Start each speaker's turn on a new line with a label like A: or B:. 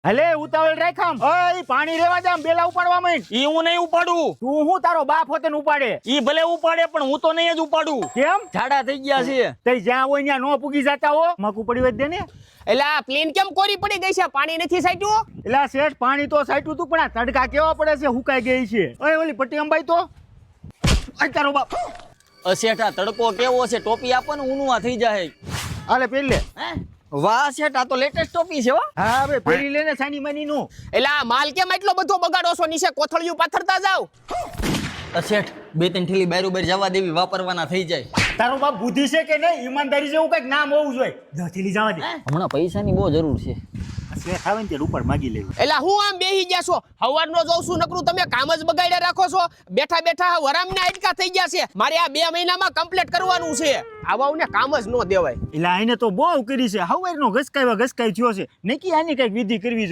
A: હલે ઉતાવળ રાખામ ઓય પાણી લેવા જામ બેલા ઉપાડવા માંડ.
B: ઈ હું નહીં ઉપાડું.
A: તું હું તારો બાપ હોતે ને ઉપાડે?
B: ઈ ભલે ઉપાડે પણ હું તો નહીં જ ઉપાડું.
A: કેમ?
B: ઝાડા થઈ ગયા છે.
A: તે જ્યાં હોય ત્યાં નો પૂગી જતા હો મકુ પડી વધ દે ને.
C: એટલે આ પ્લેન કેમ કોરી પડી ગઈ છે? પાણી નથી સાટ્યું?
A: એટલે આ શેઠ પાણી તો સાઈટું તું પણ આ તડકા કેવા પડે છે હુકાઈ ગઈ છે. ઓય ઓલી પટ્ટી અંબાઈ તો આ તારો બાપ
B: શેઠા તડકો કેવો છે, ટોપી આપો ને ઊનુવા થઈ જાય.
A: આલે પેરી લે.
B: વાહ શેઠ, આ તો લેટેસ્ટ ટોપી છે હો.
A: હા હવે પેરી લે ને સાની માની નું.
C: એટલે આ માલ કેમ એટલો બધો બગાડો છો? નીચે કોથળિયું પાથરતા જાવ.
B: શેઠ 2-3 ઠેલી બાયરું જવા દેવી, વાપરવાના થઈ જાય.
A: તારો બાપ બુદ્ધિ છે કે નહીં? ઈમાનદારી જેવું કઈક નામ હોવું જોઈએ. દથેલી જવા દે.
B: હમણાં પૈસાની બહુ જરૂર છે.
A: શેઠ આવે ને તે ઉપર માગી લેવું.
C: એટલે હું આમ બેહી ગયા છો? હવારનો જોઉં છું નકરું તમે કામ જ બગાડ્યા રાખો છો. બેઠા બેઠા વરામના આટકા થઈ ગયા છે. મારે આ 2 મહિનામાં કમ્પ્લીટ કરવાનું છે. આવાઓને કામ જ ન દેવાય.
A: એટલે આને તો બહુ કરી છે. હવારનો ઘસકાઈ થયો છે. નકી આની કઈક વિધિ કરવી જોઈએ.